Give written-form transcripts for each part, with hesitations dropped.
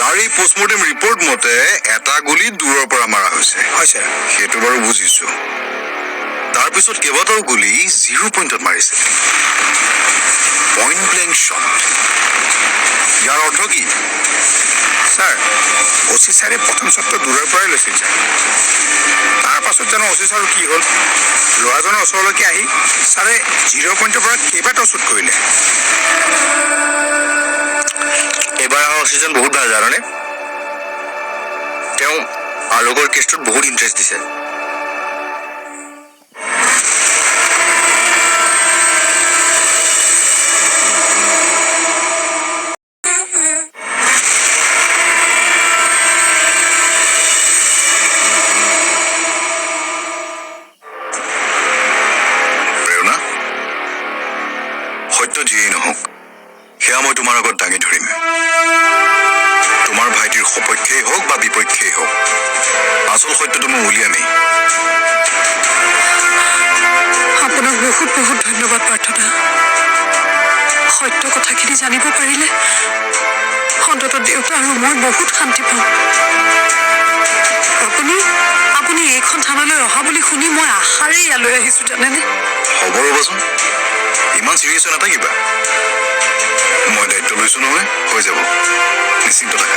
তাৰ এই post-mortem report মতে এটা গুলি দূৰৰ পৰা মাৰা হৈছে। হয় ছাৰ। সেইটো বাৰু বুজিছো। তাৰপিছত কেইবাটাও গুলি 0 পইণ্টত মাৰিছে। Point blank shot. ইয়াৰ অৰ্থ কি? ছাৰ, অচি ছাৰে প্ৰথম শ্বটটো দূৰৰ পৰাই লৈছিল ছাৰ। তাৰ পাছত জানো অচি ছাৰ কি হ'ল, ল'ৰাজনৰ ওচৰলৈকে আহি ছাৰে 0 পইণ্টৰ পৰা কেইবাটাও শ্বুট কৰিলে। এইবাৰ অহা অচিজন বহুত ভাল জাননে? তেওঁ আলোকৰ কেছটোত বহুত ইণ্টাৰেষ্ট দিছে। সত্য যিয়েই নহওক, সেয়া মই তোমাৰ আগত দাঙি ধৰিম। তোমাৰ ভাইটিৰ সপক্ষেই হওক বা বিপক্ষেই হওক, আচল সত্যটো মই উলিয়ামেই। আপোনাক বহুত বহুত ধন্যবাদ প্ৰাৰ্থনা। সত্য কথাখিনি জানিব পাৰিলে অন্ততঃ দেউতা আৰু মই বহুত শান্তি পাওঁ। আপুনি এইখন থানালৈ অহা বুলি শুনি মই আশাৰে ইয়ালৈ আহিছো জানেনে? হ'ব ৰ'বচোন, ইমান চিৰিয়াছ হৈ নাথাকিবা। মই দায়িত্ব লৈছো নহয়, হৈ যাব, নিশ্চিন্ত থাকা।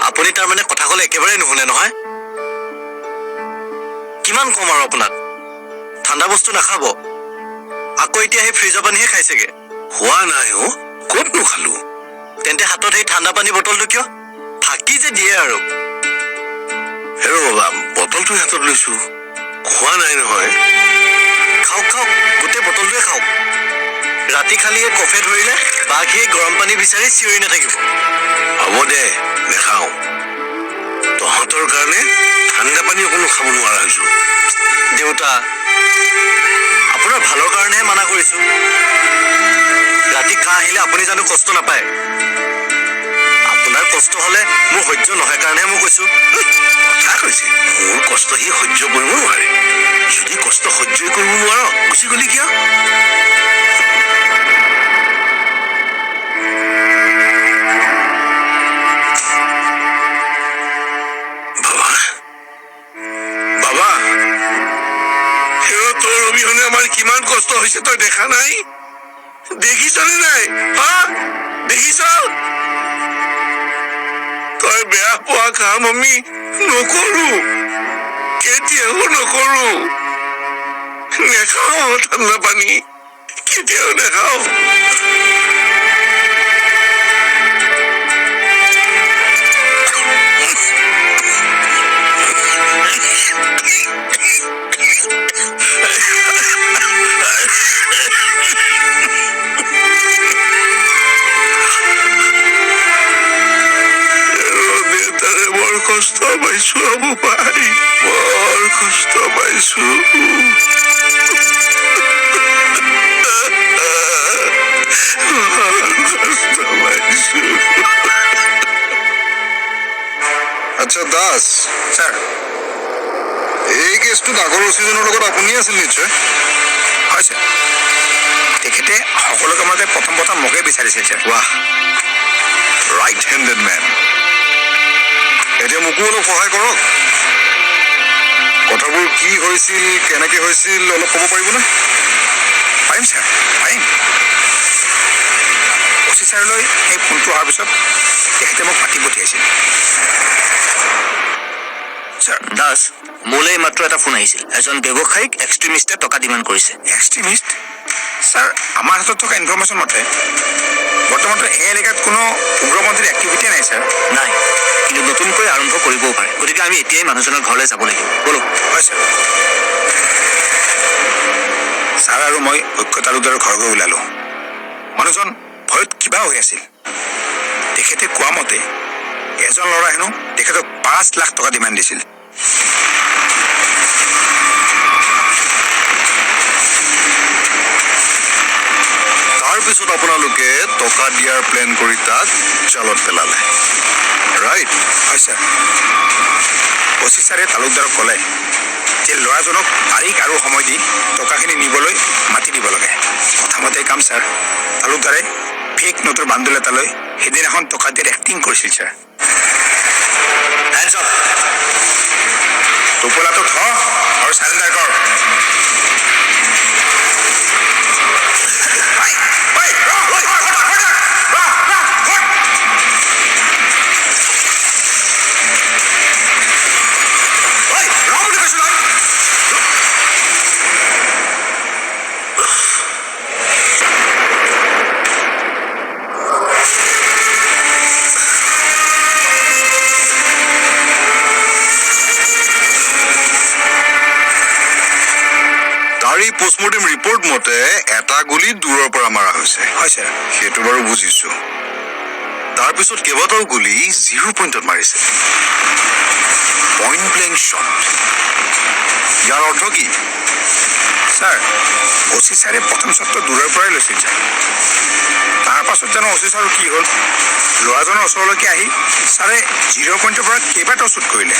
আপুনি তাৰমানে কথা ক'লে একেবাৰে নুশুনে নহয়? কিমান কম আৰু আপোনাক, ঠাণ্ডা বস্তু নাখাব। আকৌ এতিয়া সেই ফ্ৰিজৰ পানীহে খাইছেগে। খোৱা নাই অ, ক'তনো খালো? তেন্তে হাতত সেই ঠাণ্ডা পানী বটলটো কিয়? ফাঁকি যে দিয়ে আৰু। হেৰ বাবা, বটলটো হাতত লৈছো, খোৱা নাই নহয়। খাওক খাওক, গোটেই বটলটোৱে খাওক। ৰাতি খালি এই কফে ধৰিলে বাঘে গৰম পানী বিচাৰি চিঞৰি নাথাকিব। হ'ব দে, নেখাওঁ। তহঁতৰ কাৰণে ঠাণ্ডা পানী অকণো খাব নোৱাৰা হৈছো। দেউতা, আপোনাৰ ভালৰ কাৰণেহে মানা কৰিছো। ৰাতি কাহ আহিলে আপুনি জানো কষ্ট নাপায়? আপোনাৰ কষ্ট হলে মোৰ সহ্য নহয় কাৰণেহে মই কৈছো। কথা কৈছে, মোৰ কষ্ট সি সহ্য কৰিব নোৱাৰে। যদি কষ্ট সহ্যই কৰিব নোৱাৰ, গুচি গলি কিয়? কিমান কষ্ট হৈছে তই দেখা নাই? দেখিছনে নাই? হা, দেখিছ? তই বেয়া পোৱা কাম আমি নকৰো, কেতিয়াও নকৰো। নেখাও ঠাণ্ডা পানী, কেতিয়াও নেখাও। কষ্ট পাইছো আবু ভাই, বৰ কষ্ট পাইছো। আচ্ছা দাস ছাৰ, এই কেছটোত আগৰ অচিজনৰ লগত আপুনি আছিল নিশ্চয়? হয় ছাৰ, তেখেতে সকলো কামতে প্ৰথম মোকে বিচাৰিছিল ছাৰ। ৱাহ, ৰাইট হেণ্ডেড মেন। এতিয়া মোকো অলপ সহায় কৰক। কথাবোৰ কি হৈছিল, কেনেকে হৈছিল অলপ ক'ব পাৰিবনে? পাৰিম ছাৰ, পাৰিম। অচি ছাৰলৈ এই ফোনটো অহাৰ পিছত তেখেতে মোক মাতি পঠিয়াইছিল। ছাৰ, দাস, মোলৈ মাত্ৰ এটা ফোন আহিছিল। এজন ব্যৱসায়িক এক্সট্ৰিমিষ্টে টকা ডিমাণ্ড কৰিছে। এক্সট্ৰিমিষ্ট? ছাৰ, আমাৰ হাতত থকা ইনফৰমেশ্যন মতে বৰ্তমানতো এই এলেকাত কোনো উগ্ৰপন্থীৰ এক্টিভিটিয়ে নাই ছাৰ। নাই, কিন্তু নতুনকৈ আৰম্ভ কৰিবও পাৰে। গতিকে আমি এতিয়াই মানুহজনৰ ঘৰলৈ যাব লাগিব। বলক। হয় ছাৰ। ছাৰ আৰু মই ঐক্য তালুকদাৰৰ ঘৰ গৈ ওলালো। মানুহজন ভয়ত কিবা হৈ আছিল। তেখেতে কোৱা মতে এজন ল'ৰা হেনো তেখেতক 5 লাখ টকা ডিমাণ্ড দিছিল। তাৰপিছত আপোনালোকে টকা দিয়াৰ প্লেন কৰি তাক জালত পেলালে, ৰাইট? হয় ছাৰ। অচি ছাৰে তালুকদাৰক ক'লে যে ল'ৰাজনক তাৰিখ আৰু সময় দি টকাখিনি নিবলৈ মাতি দিব লাগে। কথামতে কাম ছাৰ। তালুকদাৰে ফেক নোটৰ বান্দোল এটা লৈ সেইদিনাখন টকা দিয়াৰ এক্টিং কৰিছিল ছাৰ। টোপোলাটো থ আৰু চাৰেণ্ডাৰ কৰ। তাৰি পোষ্টমৰ্টেম ৰিপৰ্ট মতে এটা গুলি দূৰৰ পৰা মাৰা হৈছে। হয় ছাৰ। সেইটো বাৰু বুজিছো। তাৰপিছত কেইবাটাও গুলি 0 পইণ্টত মাৰিছে, পইণ্ট ব্লেংক শ্বট। ইয়াৰ অৰ্থ কি? ছাৰ, অচি ছাৰে প্ৰথম শ্বটটো দূৰৰ পৰাই লৈছিল ছাৰ। তাৰ পাছত জানো অচি ছাৰৰ কি হ'ল, ল'ৰাজনৰ ওচৰলৈকে আহি ছাৰে 0 পইণ্টৰ পৰা কেইবাটাও শ্বুট কৰিলে।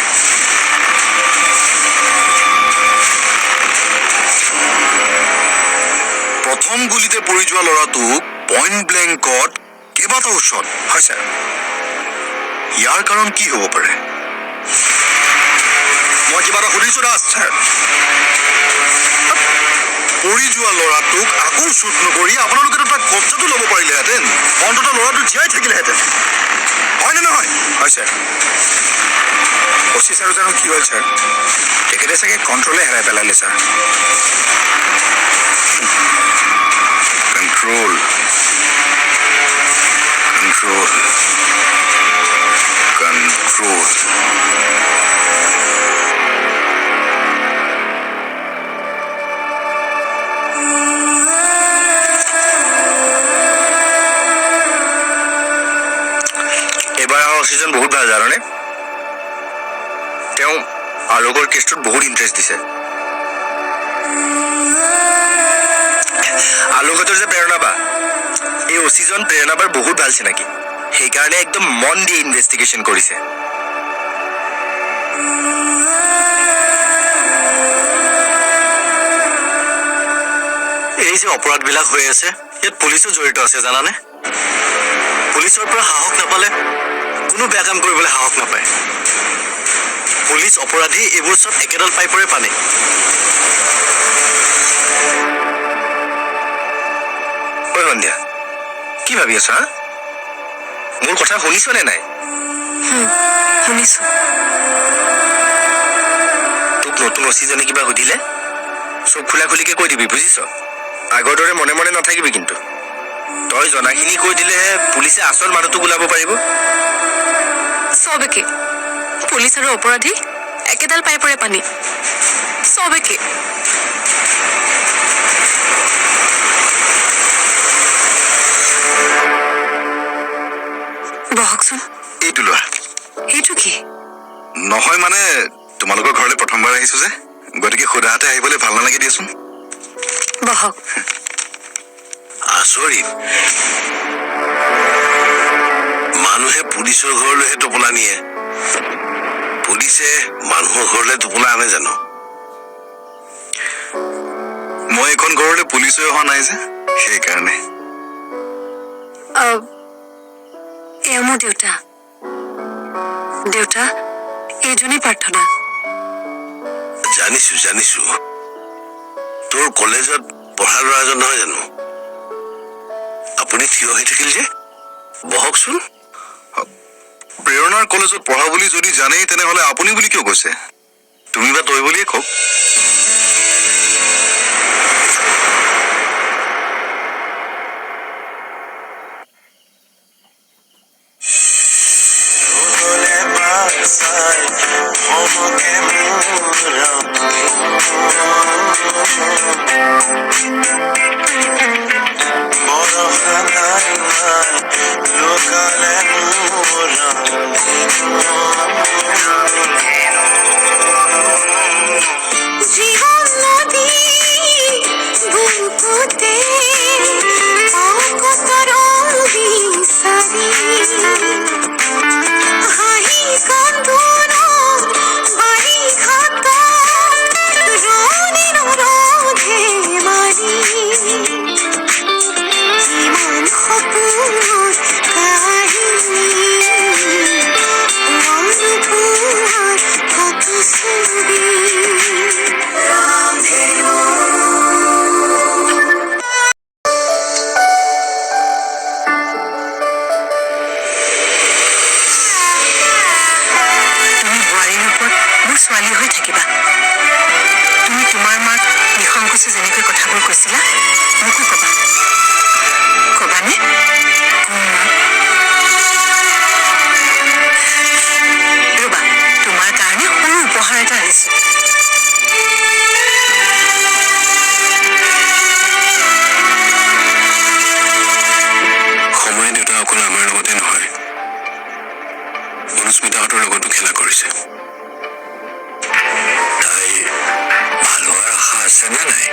প্ৰথম গুলিতে পৰি যোৱা ল'ৰাটোক পইণ্ট ব্লেংকত কেইবাটাও শ্বট। হয় ছাৰ। ইয়াৰ কাৰণ কি হ'ব পাৰে? মই কিবা এটা সুধিছো দাস। ছাৰ, পৰি যোৱা ল'ৰাটোক আকৌ শ্বুট নকৰি আপোনালোকেতো তাক কব্জাটো ল'ব পাৰিলেহেঁতেন, অন্ততঃ ল'ৰাটো জীয়াই থাকিলেহেঁতেন, হয়নে নহয়? হয় ছাৰ। অচি ছাৰো জানো কি হ'ল ছাৰ, তেখেতে চাগে কণ্ট্ৰলে হেৰাই পেলালে ছাৰ। Control, control, control. এইবাৰ আমাৰ অচিজন বহুত ভাল জাননে? তেওঁ আলোকৰ কেছটোত বহুত ইণ্টাৰেষ্ট দিছে। আলোকহঁতৰ যে প্ৰেৰণা বা, এই অচিজন প্ৰেৰণাবাৰ বহুত ভাল চিনাকি। সেইকাৰণে একদম মন দি ইনভেষ্টিগেশ্যন কৰিছে। এই যে অপৰাধবিলাক হৈ আছে, ইয়াত পুলিচো জড়িত আছে জানানে? পুলিচৰ পৰা সাহস নাপালে কোনো বেয়া কাম কৰিবলৈ সাহস নাপায়। পুলিচ অপৰাধী এইবোৰ চব একেডাল পাইপৰে পানী। ঐ সন্ধিয়া, কি ভাবি আছা? মোৰ কথা শুনিছ নে নাই? শুনিছো। তোক নতুন অচিজনে কিবা সুধিলে চব খোলা খুলিকে কৈ দিবি, বুজিছ? আগৰ দৰে মনে মনে নাথাকিবি কিন্তু। তই জনাখিনি কৈ দিলেহে পুলিচে আচল মানুহটোক ওলাব পাৰিব। চব একে, পুলিচ আৰু অপৰাধী একেডাল পাইপৰে পানী, চব একে। বহকচোন। এইটো লোৱা। এইটো কি? নহয় মানে তোমালোকৰ ঘৰলৈ প্ৰথমবাৰ আহিছো যে, গতিকে সোধাতে আহিবলৈ ভাল নালাগে দিয়াচোন। বহক। আচৰিত, মানুহে পুলিচৰ ঘৰলৈহে টোপোলা নিয়ে, পুলিচে মানুহৰ ঘৰলৈ টোপোলা আনে জানো? মই এইখন ঘৰলৈ পুলিচে অহা নাই যে, সেইকাৰণে। এয়া মোৰ দেউতা। দেউতা, এইজনেই প্ৰাৰ্থনা। জানিছো জানিছো, তোৰ কলেজত পঢ়া ল'ৰাজন নহয় জানো? আপুনি থিয় হৈ থাকিল যে, বহকচোন। প্ৰেৰণাৰ কলেজত পঢ়া বুলি যদি জানেই তেনেহলে আপুনি বুলি কিয় কৈছে? তুমি বা তই বুলিয়ে কওক। Move জীবন নদী বুকুতে অকতর বিচাৰি হাঁহি কান্দোন বাৰিষাত ৰণিৰ ৰধে মাৰি ইমান সপোন কাহিনী অনুভৱ কত ছবি ৰামধেনু তুমি বোৱাৰীৰ ওপৰত মোৰ ছোৱালী হৈ থাকিবা তুমি তোমাৰ মাক নিসংকোচে যেনেকৈ কথাবোৰ কৈছিলা মোকো ক'বা ক'বানে ৰ'বা তোমাৰ কাৰণে সৰু উপহাৰ এটা আহিছো সময়ে দেউতা অকল আমাৰ লগতে নহয় অনুস্মিতাহঁতৰ লগতো খেলা কৰিছে তাই ভাল হোৱাৰ আশা আছে নে নাই